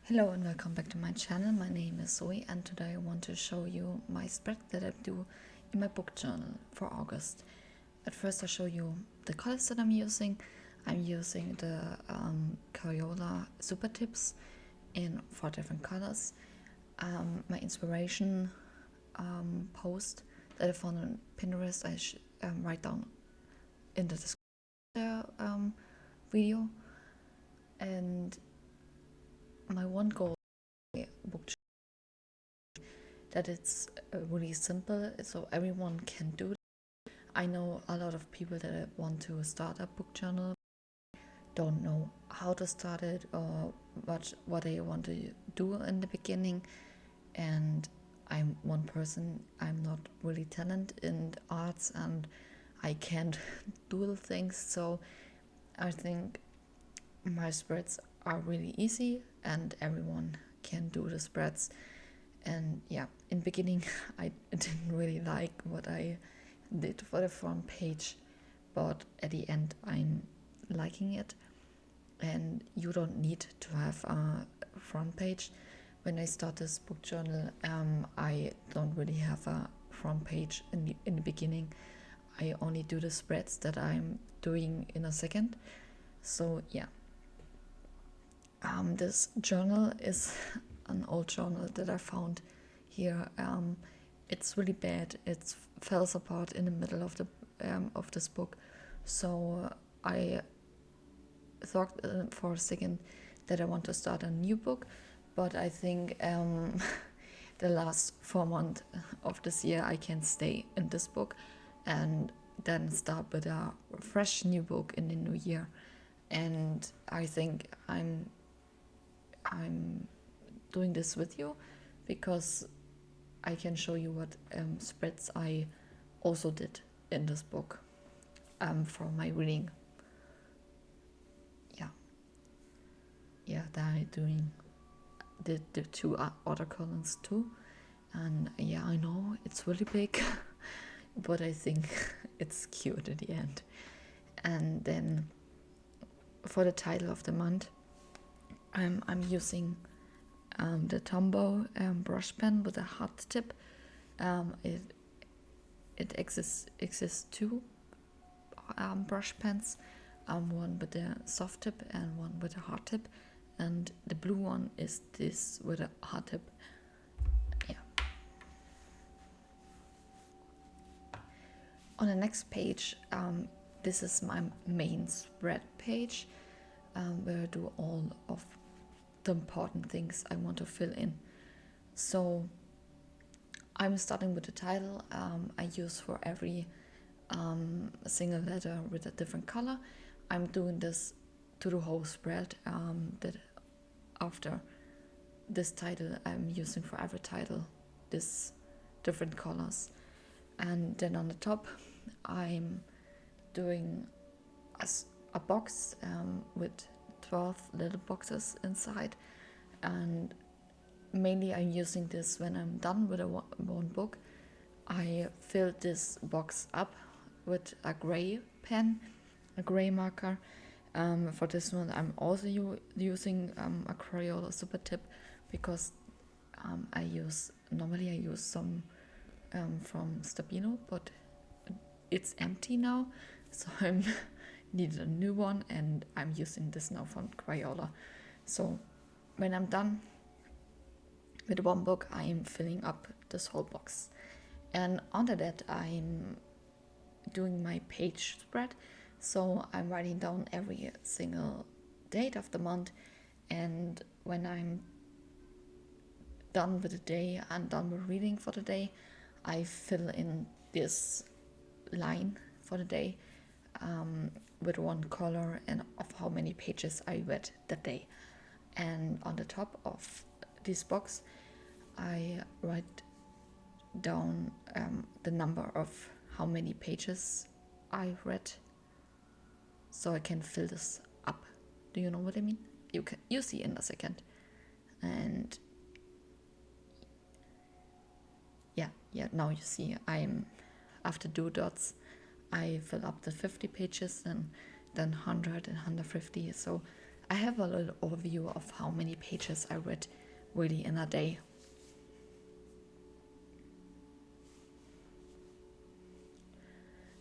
Hello and welcome back to my channel. My name is Zoe and today I want to show you my spread that I do in my book journal for August. At first I'll show you the colors that I'm using. I'm using the Crayola Supertips in 4 different colors. My inspiration post that I found on Pinterest I write down in the description of the video. And my one goal book that it's really simple so everyone can do it. I know a lot of people that want to start a book journal don't know how to start it or what they want to do in the beginning, and I'm one person, I'm not really talented in arts and I can't do things, so I think my spreads are really easy and everyone can do the spreads. And yeah, in the beginning I didn't really like what I did for the front page, but at the end I'm liking it. And you don't need to have a front page. When I start this book journal, I don't really have a front page in the beginning. I only do the spreads that I'm doing in a second. So yeah, this journal is an old journal that I found here. It's really bad. It falls apart in the middle of this book. So I thought for a second that I want to start a new book, but I think the last 4 months of this year I can stay in this book and then start with a fresh new book in the new year. And I think I'm doing this with you because I can show you what spreads I also did in this book for my reading. Yeah, that I doing the 2 other columns too. And yeah, I know it's really big but I think it's cute at the end. And then for the title of the month, I'm using the Tombow brush pen with a hard tip. It exists 2 brush pens, one with a soft tip and one with a hard tip, and the blue one is this with a hard tip. Yeah. On the next page, this is my main spread page, where I do all of the important things I want to fill in. So I'm starting with the title. I use for every single letter with a different color. I'm doing this to the whole spread, that after this title I'm using for every title this different colors. And then on the top I'm doing a box with 12 little boxes inside, and mainly I'm using this when I'm done with one book. I fill this box up with a gray pen, a gray marker. For this one I'm also using a Crayola Supertip because normally I use some from Stabilo, but it's empty now, so I need a new one and I'm using this now from Crayola. So when I'm done with one book I'm filling up this whole box, and under that I'm doing my page spread. So I'm writing down every single date of the month, and when I'm done with the day and done with reading for the day, I fill in this line for the day with one color and of how many pages I read that day. And on the top of this box I write down the number of how many pages I read, so I can fill this up. Do you know what I mean? You see in a second. And yeah, now you see I'm after 2 dots I fill up the 50 pages and then 100 and 150. So I have a little overview of how many pages I read really in a day.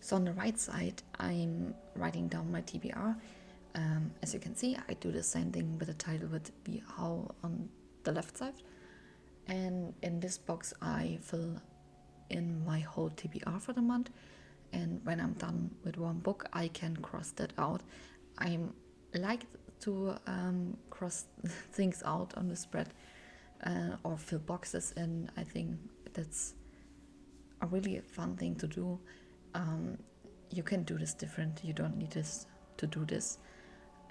So on the right side, I'm writing down my TBR. As you can see, I do the same thing with the title with the how on the left side. And in this box, I fill in my whole TBR for the month. And when I'm done with one book, I can cross that out. I like to cross things out on the spread or fill boxes, and I think that's a really fun thing to do. You can do this different. You don't need this to do this.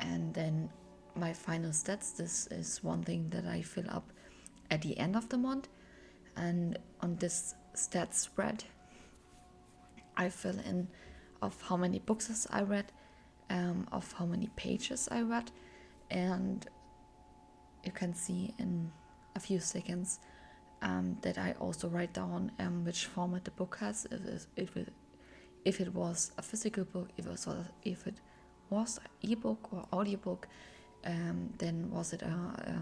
And then my final stats, this is one thing that I fill up at the end of the month. And on this stats spread, I fill in of how many books I read, of how many pages I read, and you can see in a few seconds that I also write down which format the book has. If it was a physical book, if it was an ebook or audiobook, then was it a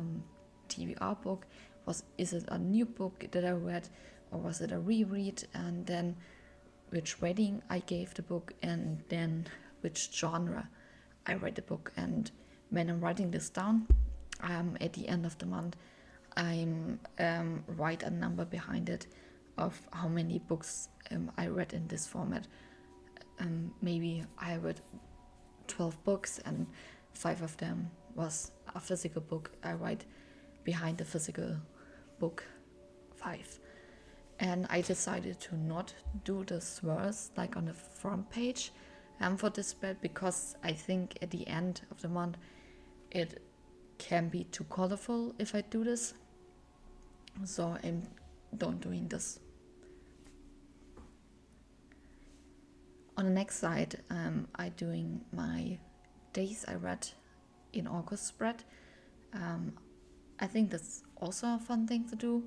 TBR book? Is it a new book that I read, or was it a reread? And then which rating I gave the book, and then which genre I read the book. And when I'm writing this down, at the end of the month, I'm write a number behind it of how many books I read in this format. Maybe I read 12 books and 5 of them was a physical book. I write behind the physical book 5. And I decided to not do the swirls like on the front page for this spread, because I think at the end of the month it can be too colorful if I do this. So I'm not doing this. On the next side, I'm doing my days I read in August spread. I think that's also a fun thing to do.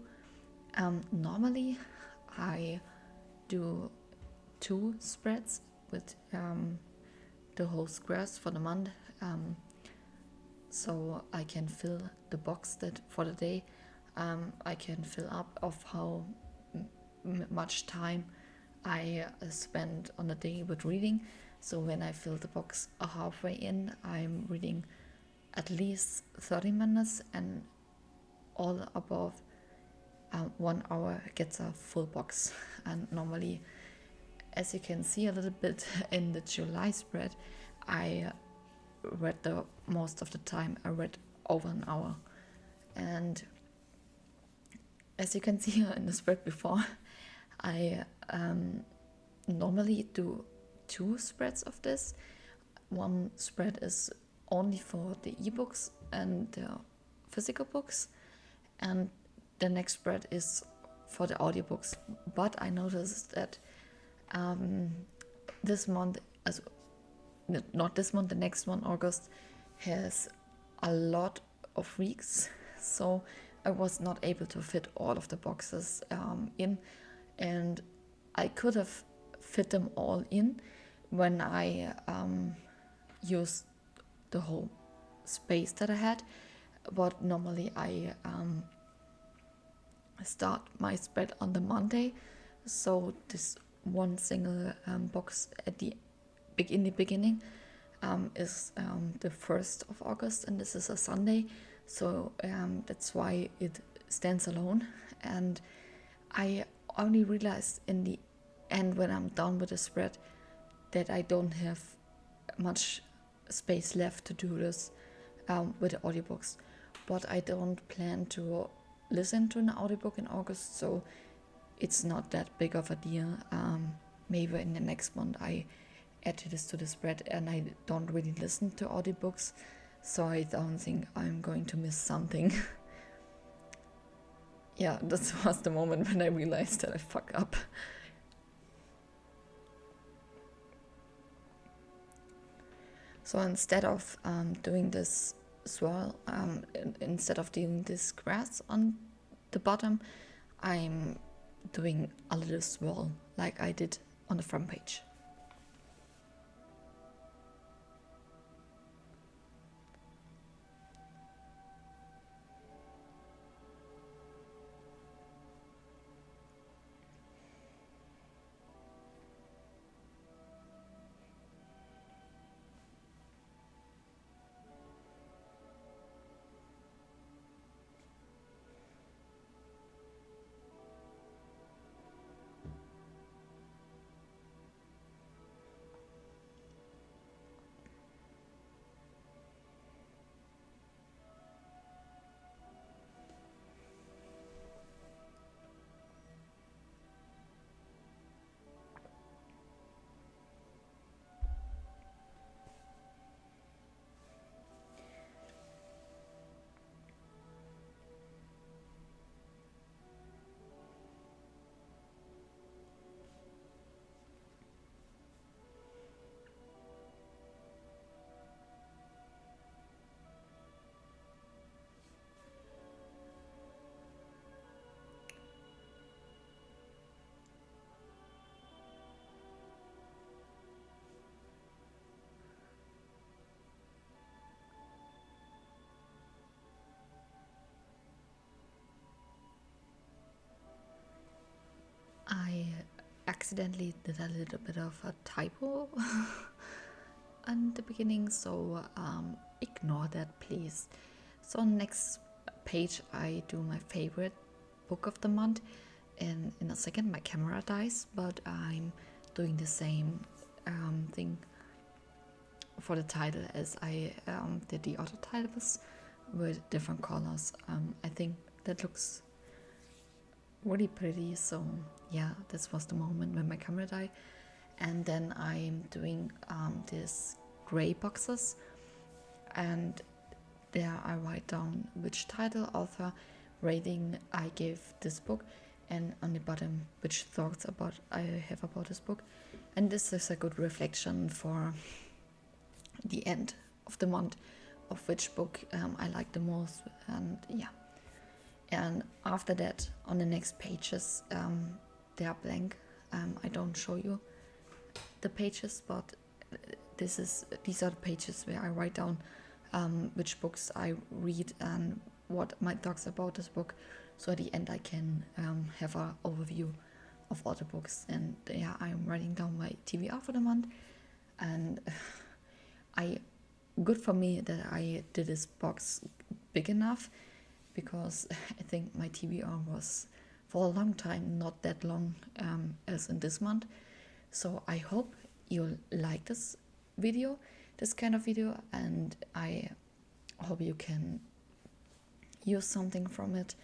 Normally, I do 2 spreads with the whole squares for the month, so I can fill the box that for the day. I can fill up of how much time I spend on a day with reading. So when I fill the box halfway in, I'm reading at least 30 minutes, and all above 1 hour gets a full box. And normally, as you can see a little bit in the July spread, I read the most of the time I read over an hour. And as you can see in the spread before, I normally do 2 spreads of this. One spread is only for the ebooks and the physical books, and the next spread is for the audiobooks. But I noticed that this month, not this month, the next one, August, has a lot of weeks, so I was not able to fit all of the boxes in, and I could have fit them all in when I used the whole space that I had. But normally I start my spread on the Monday, so this one single box in the beginning is the 1st of August, and this is a Sunday, so that's why it stands alone. And I only realized in the end, when I'm done with the spread, that I don't have much space left to do this with the audiobooks. But I don't plan to listen to an audiobook in August, so it's not that big of a deal. Maybe in the next month I add this to the spread, and I don't really listen to audiobooks, so I don't think I'm going to miss something. Yeah, that was the moment when I realized that I fucked up. So instead of doing this swirl, instead of doing this grass on the bottom, I'm doing a little swirl like I did on the front page. accidentally did a little bit of a typo in the beginning, so ignore that please. So next page I do my favorite book of the month, and in a second my camera dies, but I'm doing the same thing for the title as I did the other titles with different colors. I think that looks really pretty, so yeah, this was the moment when my camera died. And then I'm doing these gray boxes, and there I write down which title, author, rating I gave this book, and on the bottom which thoughts about I have about this book. And this is a good reflection for the end of the month of which book I like the most. And yeah, and after that on the next pages they are blank. I don't show you the pages, but these are the pages where I write down which books I read and what my thoughts about this book, so at the end I can have an overview of all the books. And yeah, I'm writing down my TBR for the month, and good for me that I did this box big enough, because I think my TBR was for a long time not that long as in this month. So I hope you'll like this video, this kind of video, and I hope you can use something from it.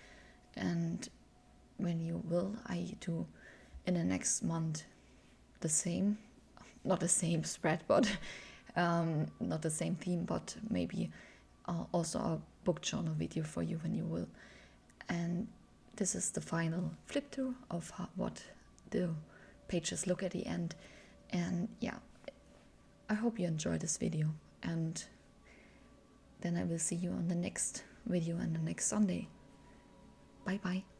And when you will, I do in the next month the same, not the same spread, but not the same theme, but maybe also a book journal video for you when you will. And this is the final flip through of what the pages look at the end. And yeah, I hope you enjoyed this video, and then I will see you on the next video and the next Sunday. Bye bye.